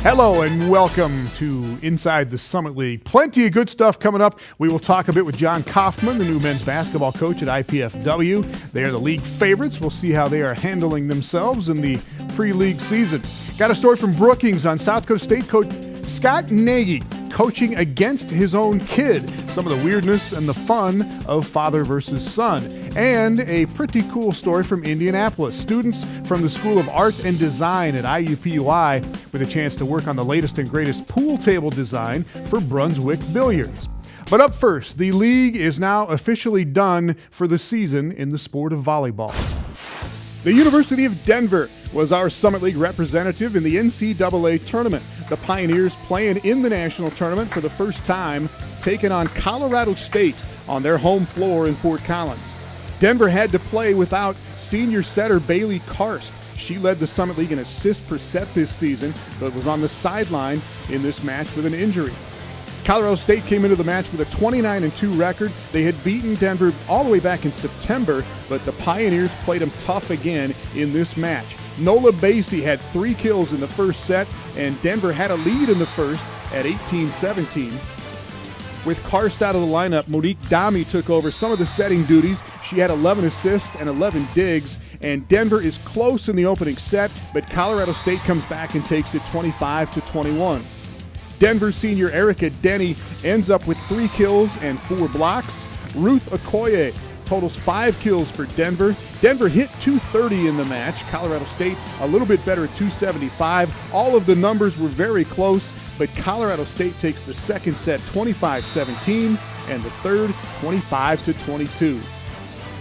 Hello and welcome to Inside the Summit League. Plenty of good stuff coming up. We will talk a bit with Jon Coffman, the new men's basketball coach at IPFW. They are the league favorites. We'll see how they are handling themselves in the pre-league season. Got a story from Brookings on South Dakota State coach Scott Nagy coaching against his own kid. Some of the weirdness and the fun of father versus son. And a pretty cool story from Indianapolis. Students from the School of Art and Design at IUPUI with a chance to work on the latest and greatest pool table design for Brunswick Billiards. But up first, the league is now officially done for the season in the sport of volleyball. The University of Denver was our Summit League representative in the NCAA tournament. The Pioneers playing in the national tournament for the first time, taking on Colorado State on their home floor in Fort Collins. Denver had to play without senior setter Bailey Karst. She led the Summit League in assists per set this season, but was on the sideline in this match with an injury. Colorado State came into the match with a 29-2 record. They had beaten Denver all the way back in September, but the Pioneers played them tough again in this match. Nola Basie had 3 kills in the first set, and Denver had a lead in the first at 18-17. With Karst out of the lineup, Monique Dami took over some of the setting duties. She had 11 assists and 11 digs, and Denver is close in the opening set, but Colorado State comes back and takes it 25-21. Denver senior Erica Denny ends up with 3 kills and 4 blocks. Ruth Okoye totals 5 kills for Denver. Denver hit 230 in the match. Colorado State a little bit better at 275. All of the numbers were very close, but Colorado State takes the second set 25-17 and the third 25-22.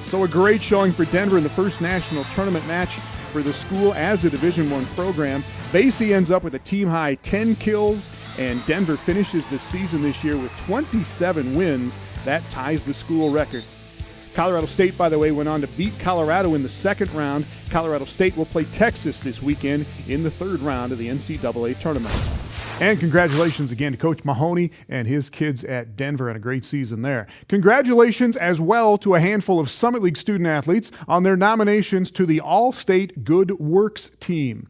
So a great showing for Denver in the first national tournament match for the school as a Division I program. Basie ends up with a team-high 10 kills, and Denver finishes the season this year with 27 wins. That ties the school record. Colorado State, by the way, went on to beat Colorado in the second round. Colorado State will play Texas this weekend in the third round of the NCAA tournament. And congratulations again to Coach Mahoney and his kids at Denver and a great season there. Congratulations as well to a handful of Summit League student athletes on their nominations to the All-State Good Works team.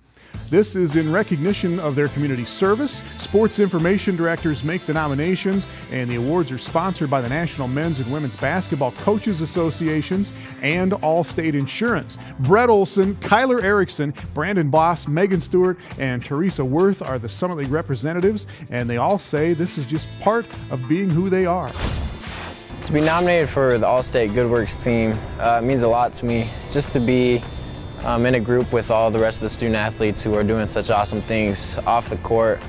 This is in recognition of their community service. Sports information directors make the nominations, and the awards are sponsored by the National Men's and Women's Basketball Coaches Associations and All-State Insurance. Brett Olson, Kyler Erickson, Brandon Boss, Megan Stewart, and Teresa Worth are the Summit League representatives, and they all say this is just part of being who they are. To be nominated for the All-State Good Works team means a lot to me. Just to be in a group with all the rest of the student athletes who are doing such awesome things off the court.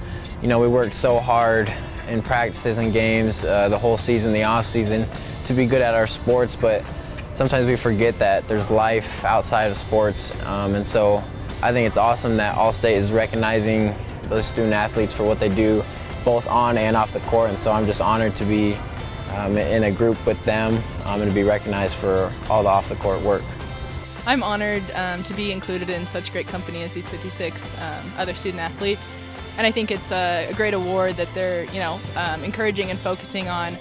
You know, we worked so hard in practices and games the whole season, the off season, to be good at our sports, but sometimes we forget that there's life outside of sports. And so I think it's awesome that All-State is recognizing those student athletes for what they do both on and off the court. And so I'm just honored to be in a group with them and to be recognized for all the off the court work. I'm honored to be included in such great company as these 56 other student athletes, and I think it's a great award that they're, encouraging and focusing on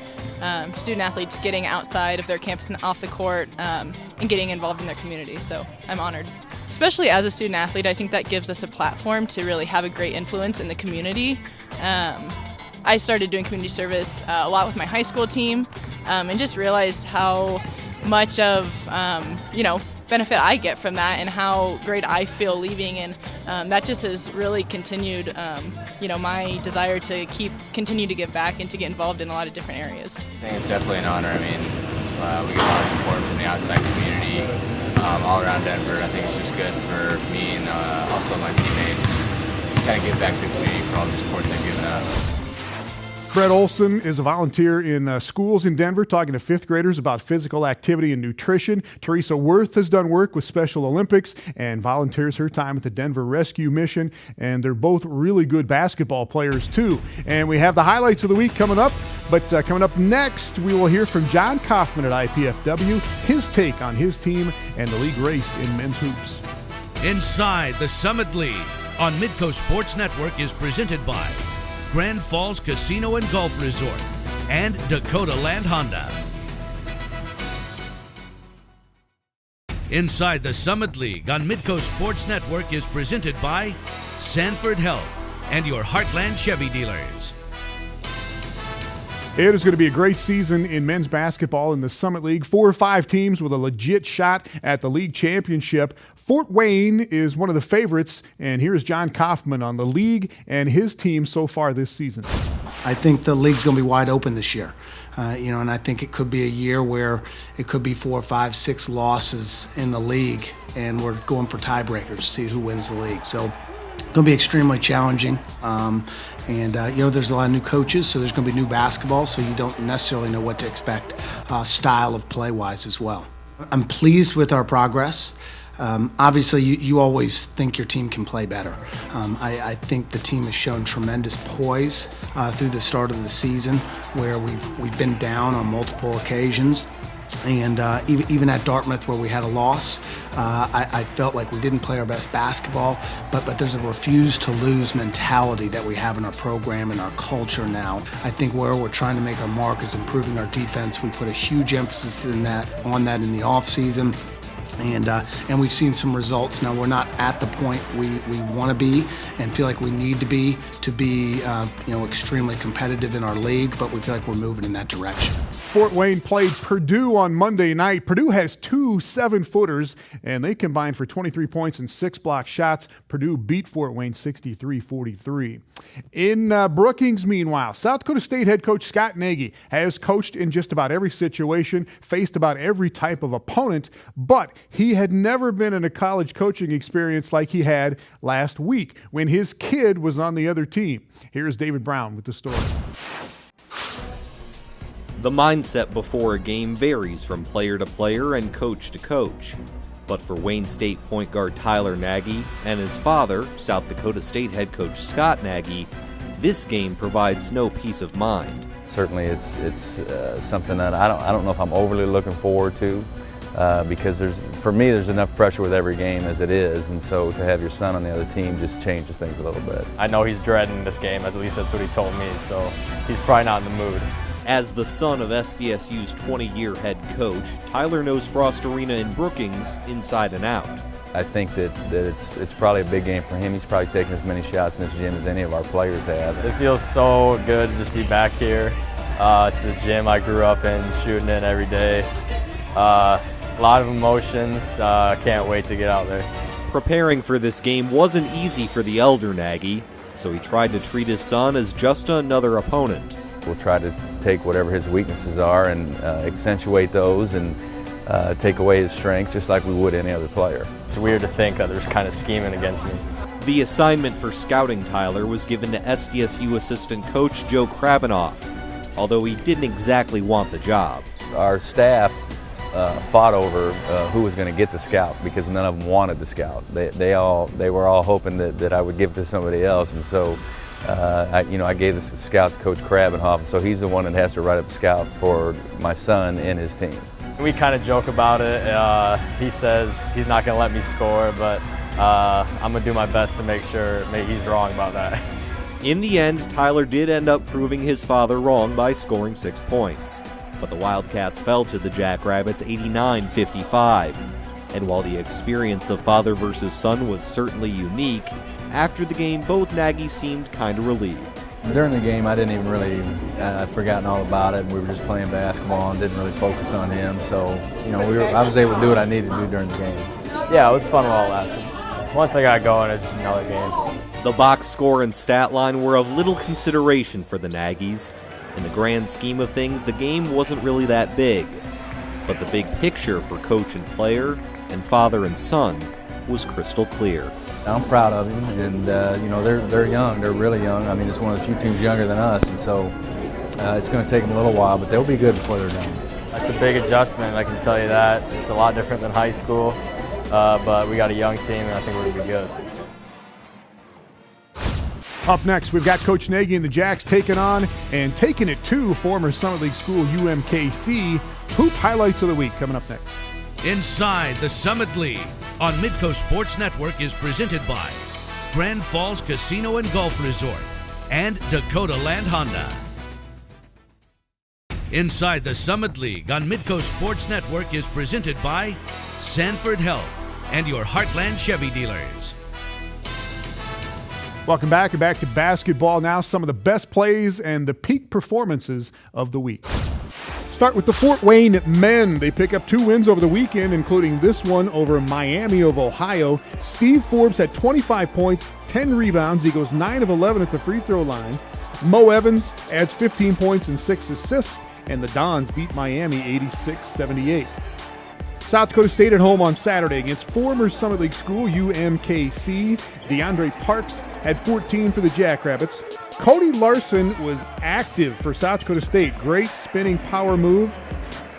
student athletes getting outside of their campus and off the court and getting involved in their community. So I'm honored. Especially as a student athlete, I think that gives us a platform to really have a great influence in the community. I started doing community service a lot with my high school team, and just realized how much of benefit I get from that and how great I feel leaving, and that just has really continued my desire to continue to give back and to get involved in a lot of different areas. I think it's definitely an honor. I mean, we get a lot of support from the outside community all around Denver. I think it's just good for me and also my teammates to kind of give back to the community for all the support they've given us. Brett Olson is a volunteer in schools in Denver talking to fifth graders about physical activity and nutrition. Teresa Worth has done work with Special Olympics and volunteers her time at the Denver Rescue Mission, and they're both really good basketball players too. And we have the highlights of the week coming up, but coming up next, we will hear from Jon Coffman at IPFW, his take on his team and the league race in men's hoops. Inside the Summit League on Midco Sports Network is presented by Grand Falls Casino and Golf Resort and Dakota Land Honda. Inside the Summit League on Midco Sports Network is presented by Sanford Health, and your Heartland Chevy dealers. It is going to be a great season in men's basketball in the Summit League. 4 or 5 teams with a legit shot at the league championship. Fort Wayne is one of the favorites, and here's Jon Coffman on the league and his team so far this season. I think the league's going to be wide open this year. And I think it could be a year where it could be 4, 5, 6 losses in the league, and we're going for tiebreakers to see who wins the league. So it's going to be extremely challenging. There's a lot of new coaches, so there's going to be new basketball, so you don't necessarily know what to expect style of play-wise as well. I'm pleased with our progress. Obviously, you always think your team can play better. I think the team has shown tremendous poise through the start of the season, where we've been down on multiple occasions. And even at Dartmouth, where we had a loss, I felt like we didn't play our best basketball, but there's a refuse-to-lose mentality that we have in our program and our culture now. I think where we're trying to make our mark is improving our defense. We put a huge emphasis on that in the offseason. And we've seen some results. Now, we're not at the point we want to be and feel like we need to be extremely competitive in our league, but we feel like we're moving in that direction. Fort Wayne played Purdue on Monday night. Purdue has 2 7-footers, and they combined for 23 points and 6 block shots. Purdue beat Fort Wayne 63-43. In Brookings, meanwhile, South Dakota State head coach Scott Nagy has coached in just about every situation, faced about every type of opponent, but he had never been in a college coaching experience like he had last week when his kid was on the other team. Here's David Brown with the story. The mindset before a game varies from player to player and coach to coach. But for Wayne State point guard Tyler Nagy and his father, South Dakota State head coach Scott Nagy, this game provides no peace of mind. Certainly it's something that I don't know if I'm overly looking forward to because for me there's enough pressure with every game as it is, and so to have your son on the other team just changes things a little bit. I know he's dreading this game, at least that's what he told me, so he's probably not in the mood. As the son of SDSU's 20-year head coach, Tyler knows Frost Arena in Brookings inside and out. I think that it's probably a big game for him. He's probably taking as many shots in this gym as any of our players have. It feels so good to just be back here. It's the gym I grew up in, shooting in every day. A lot of emotions. Can't wait to get out there. Preparing for this game wasn't easy for the elder Nagy, so he tried to treat his son as just another opponent. We'll try to take whatever his weaknesses are and accentuate those and take away his strengths just like we would any other player. It's weird to think that there's kind of scheming against me. The assignment for scouting Tyler was given to SDSU assistant coach Joe Krabenoff, although he didn't exactly want the job. Our staff fought over who was going to get the scout because none of them wanted the scout. They were all hoping that I would give it to somebody else, and so I gave the scout to Coach Krabenoff, so he's the one that has to write up the scout for my son and his team. We kind of joke about it. He says he's not going to let me score, but I'm going to do my best to make sure he's wrong about that. In the end, Tyler did end up proving his father wrong by scoring 6 points. But the Wildcats fell to the Jackrabbits 89-55. And while the experience of father versus son was certainly unique, after the game, both Nagy seemed kind of relieved. During the game, I didn't even really, I'd forgotten all about it. We were just playing basketball and didn't really focus on him. So, I was able to do what I needed to do during the game. Yeah, it was fun while it lasted. Once I got going, it's just another game. The box score and stat line were of little consideration for the Nagys. In the grand scheme of things, the game wasn't really that big. But the big picture for coach and player, and father and son, was crystal clear. I'm proud of him, and they're young. They're really young. I mean, it's one of the few teams younger than us, and so it's going to take them a little while, but they'll be good before they're done. That's a big adjustment, I can tell you that. It's a lot different than high school, but we got a young team, and I think we're going to be good. Up next, we've got Coach Nagy and the Jacks taking it to former Summit League school UMKC. Hoop highlights of the week coming up next. Inside the Summit League on Midco Sports Network is presented by Grand Falls Casino and Golf Resort and Dakota Land Honda. Inside the Summit League on Midco Sports Network is presented by Sanford Health and your Heartland Chevy dealers. Welcome back. Back to basketball now. Some of the best plays and the peak performances of the week. Start with the Fort Wayne men. They pick up 2 wins over the weekend, including this one over Miami of Ohio. Steve Forbes had 25 points, 10 rebounds. He goes 9 of 11 at the free throw line. Mo Evans adds 15 points and 6 assists, and the Dons beat Miami 86-78. South Dakota State at home on Saturday against former Summit League school UMKC. DeAndre Parks had 14 for the Jackrabbits. Cody Larson was active for South Dakota State. Great spinning power move.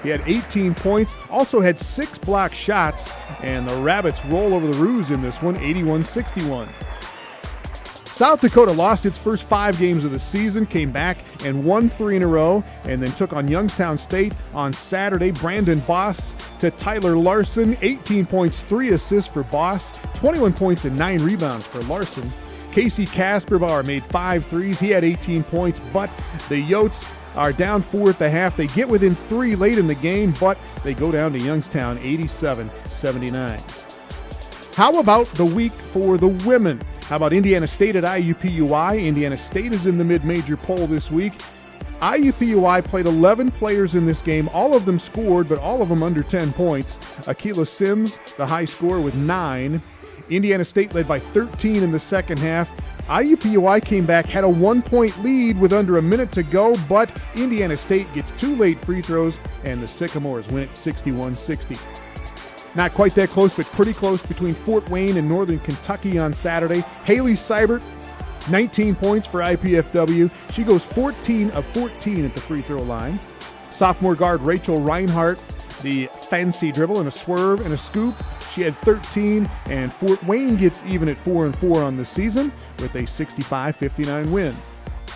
He had 18 points, also had 6 block shots, and the Rabbits roll over the Roos in this one, 81-61. South Dakota lost its first 5 games of the season, came back and won 3 in a row, and then took on Youngstown State on Saturday. Brandon Boss to Tyler Larson, 18 points, 3 assists for Boss, 21 points and 9 rebounds for Larson. Casey Kasperbauer made 5 threes. He had 18 points, but the Yotes are down 4 at the half. They get within 3 late in the game, but they go down to Youngstown 87-79. How about the week for the women? How about Indiana State at IUPUI? Indiana State is in the mid-major poll this week. IUPUI played 11 players in this game. All of them scored, but all of them under 10 points. Akilah Sims, the high scorer, with 9. Indiana State led by 13 in the second half. IUPUI came back, had a 1-point lead with under a minute to go, but Indiana State gets 2 late free throws, and the Sycamores win it 61-60. Not quite that close, but pretty close between Fort Wayne and Northern Kentucky on Saturday. Haley Seibert, 19 points for IPFW. She goes 14 of 14 at the free throw line. Sophomore guard Rachel Reinhart, the fancy dribble and a swerve and a scoop. She had 13, and Fort Wayne gets even at 4-4 on the season with a 65-59 win.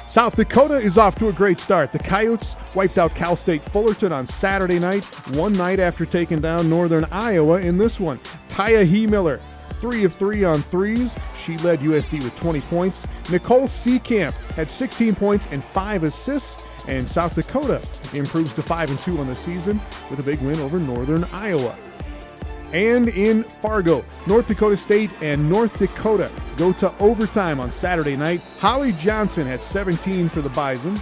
South Dakota is off to a great start. The Coyotes wiped out Cal State Fullerton on Saturday night, one night after taking down Northern Iowa in this one. Taya He-Miller, 3 of 3 on threes. She led USD with 20 points. Nicole Seekamp had 16 points and 5 assists. And South Dakota improves to 5-2 on the season with a big win over Northern Iowa. And in Fargo, North Dakota State and North Dakota go to overtime on Saturday night. Holly Johnson had 17 for the Bison.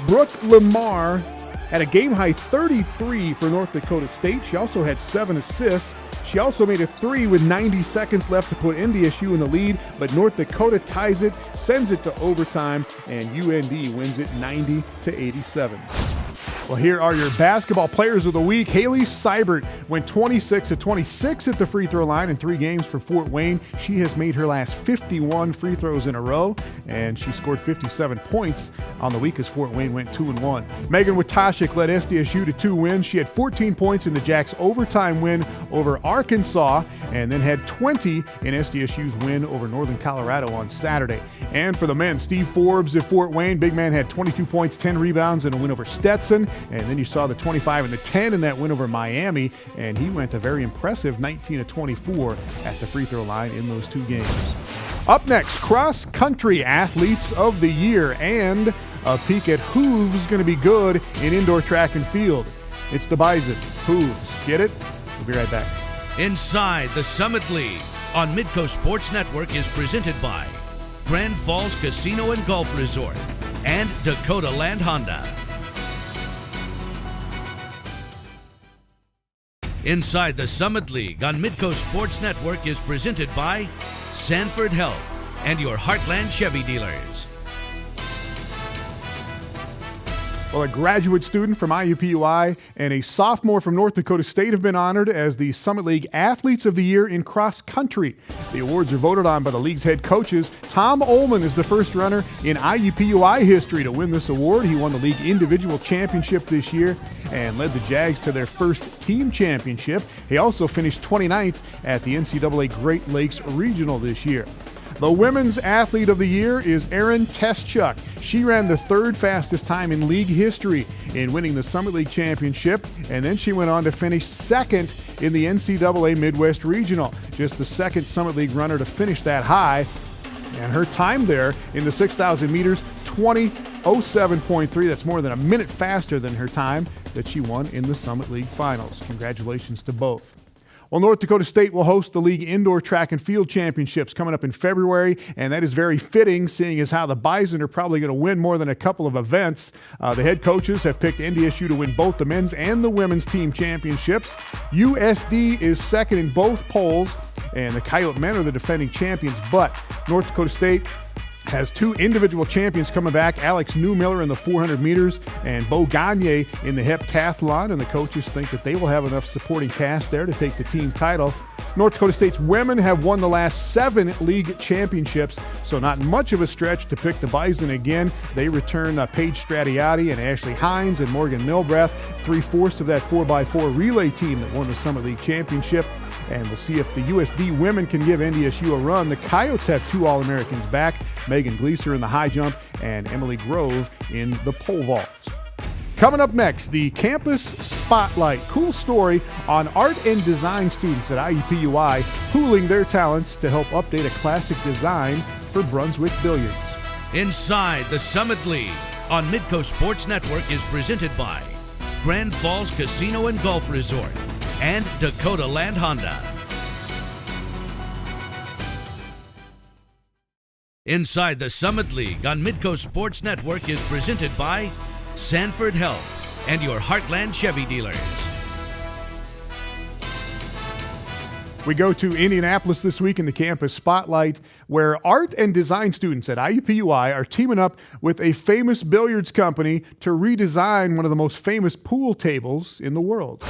Brooke Lamar had a game-high 33 for North Dakota State. She also had 7 assists. She also made a 3 with 90 seconds left to put NDSU in the lead, but North Dakota ties it, sends it to overtime, and UND wins it 90-87. Well, here are your basketball players of the week. Haley Seibert went 26 of 26 at the free throw line in 3 games for Fort Wayne. She has made her last 51 free throws in a row, and she scored 57 points on the week as Fort Wayne went 2-1. Megan Witashik led SDSU to 2 wins. She had 14 points in the Jacks' overtime win over Arkansas, and then had 20 in SDSU's win over Northern Colorado on Saturday. And for the men, Steve Forbes at Fort Wayne. Big man had 22 points, 10 rebounds, and a win over Stetson. And then you saw the 25 and the 10 in that win over Miami, and he went a very impressive 19 of 24 at the free throw line in those 2 games. Up next, cross-country athletes of the year, and a peek at who's going to be good in indoor track and field. It's the Bison. Hooves. Get it? We'll be right back. Inside the Summit League on Midco Sports Network is presented by Grand Falls Casino and Golf Resort and Dakota Land Honda. Inside the Summit League on Midco Sports Network is presented by Sanford Health and your Heartland Chevy dealers. Well, a graduate student from IUPUI and a sophomore from North Dakota State have been honored as the Summit League Athletes of the Year in cross country. The awards are voted on by the league's head coaches. Tom Ullman is the first runner in IUPUI history to win this award. He won the league individual championship this year and led the Jags to their first team championship. He also finished 29th at the NCAA Great Lakes Regional this year. The Women's Athlete of the Year is Erin Teschuk. She ran the 3rd fastest time in league history in winning the Summit League Championship, and then she went on to finish 2nd in the NCAA Midwest Regional. Just the 2nd Summit League runner to finish that high, and her time there in the 6,000 meters, 20:07.3. That's more than a minute faster than her time that she won in the Summit League Finals. Congratulations to both. Well, North Dakota State will host the league indoor track and field championships coming up in February, and that is very fitting, seeing as how the Bison are probably going to win more than a couple of events. The head coaches have picked NDSU to win both the men's and the women's team championships. USD is second in both polls, and the Coyote men are the defending champions, but North Dakota State has two individual champions coming back, Alex Newmiller in the 400 meters and Bo Gagne in the heptathlon, and the coaches think that they will have enough supporting cast there to take the team title. North Dakota State's women have won the last 7 league championships, so not much of a stretch to pick the Bison again. They return Paige Stratiotti and Ashley Hines and Morgan Milbrath, 3/4 of that 4x4 relay team that won the Summit League championship. And we'll see if the USD women can give NDSU a run. The Coyotes have 2 All-Americans back, Megan Gleaser in the high jump and Emily Grove in the pole vault. Coming up next, the Campus Spotlight. Cool story on art and design students at IUPUI pooling their talents to help update a classic design for Brunswick Billiards. Inside the Summit League on Midco Sports Network is presented by Grand Falls Casino and Golf Resort and Dakota Land Honda. Inside the Summit League on Midco Sports Network is presented by Sanford Health and your Heartland Chevy dealers. We go to Indianapolis this week in the Campus Spotlight, where art and design students at IUPUI are teaming up with a famous billiards company to redesign one of the most famous pool tables in the world.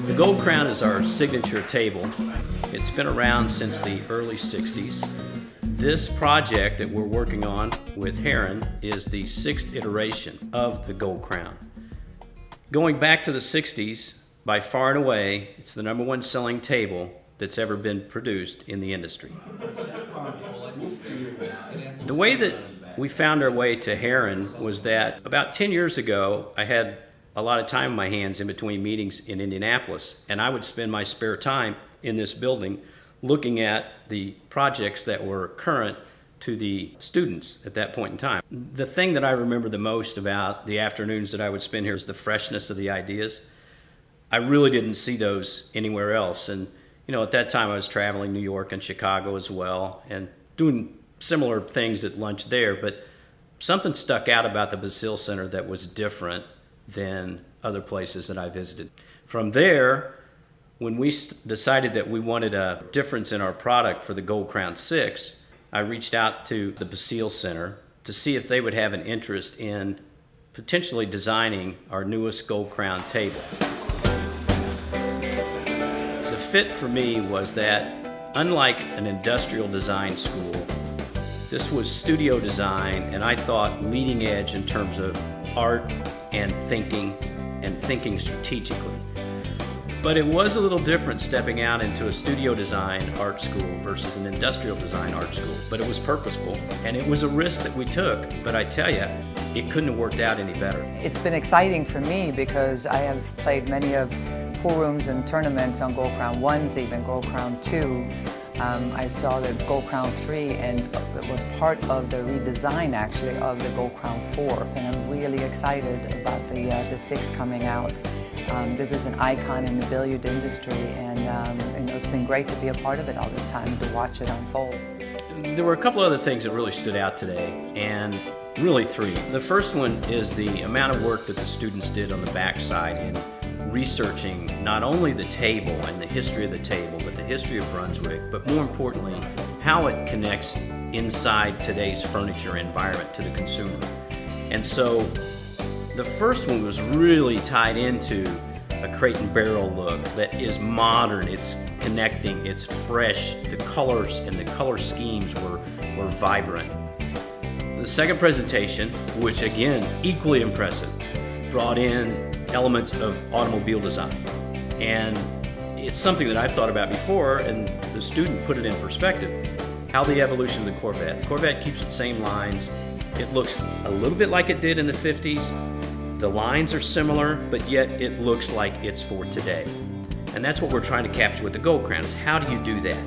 The Gold Crown is our signature table. It's been around since the early 60s. This project that we're working on with Heron is the 6th iteration of the Gold Crown. Going back to the 60s, by far and away, it's the #1 selling table that's ever been produced in the industry. The way that we found our way to Heron was that about 10 years ago, I had a lot of time on my hands in between meetings in Indianapolis, and I would spend my spare time in this building looking at the projects that were current to the students at that point in time. The thing that I remember the most about the afternoons that I would spend here is the freshness of the ideas. I really didn't see those anywhere else, and at that time I was traveling New York and Chicago as well and doing similar things at lunch there, but something stuck out about the Basile Center that was different than other places that I visited. From there, when we decided that we wanted a difference in our product for the Gold Crown 6, I reached out to the Basile Center to see if they would have an interest in potentially designing our newest Gold Crown table. The fit for me was that, unlike an industrial design school, this was studio design, and I thought leading edge in terms of art and thinking strategically. But it was a little different stepping out into a studio design art school versus an industrial design art school. But it was purposeful, and it was a risk that we took. But I tell you, it couldn't have worked out any better. It's been exciting for me because I have played many of pool rooms and tournaments on Gold Crown 1s, even Gold Crown 2. I saw the Gold Crown 3, and it was part of the redesign actually of the Gold Crown 4, and I'm really excited about the 6 coming out. This is an icon in the billiard industry, and it's been great to be a part of it all this time, to watch it unfold. There were a couple other things that really stood out today, and really 3. The first one is the amount of work that the students did on the backside in researching not only the table and the history of the table, but the history of Brunswick, but more importantly, how it connects inside today's furniture environment to the consumer. And so the first one was really tied into a crate and barrel look that is modern, it's connecting, it's fresh. The colors and the color schemes were vibrant. The second presentation, which again, equally impressive, brought in elements of automobile design. And it's something that I've thought about before, and the student put it in perspective. How the evolution of the Corvette. The Corvette keeps its same lines. It looks a little bit like it did in the 50s. The lines are similar, but yet it looks like it's for today. And that's what we're trying to capture with the Gold Crowns. How do you do that?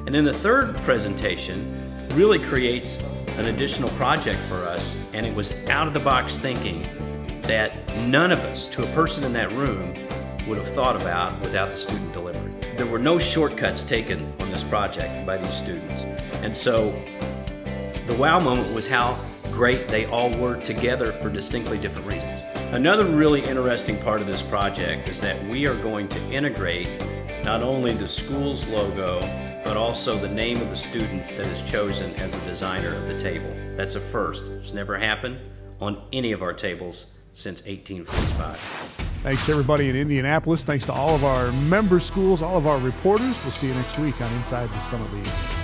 And then the third presentation really creates an additional project for us, and it was out-of-the-box thinking that none of us, to a person in that room, would have thought about without the student delivery. There were no shortcuts taken on this project by these students. And so the wow moment was how great they all were together for distinctly different reasons. Another really interesting part of this project is that we are going to integrate not only the school's logo, but also the name of the student that is chosen as the designer of the table. That's a first. It's never happened on any of our tables since 1845. Thanks to everybody in Indianapolis. Thanks to all of our member schools, all of our reporters. We'll see you next week on Inside the Summit League.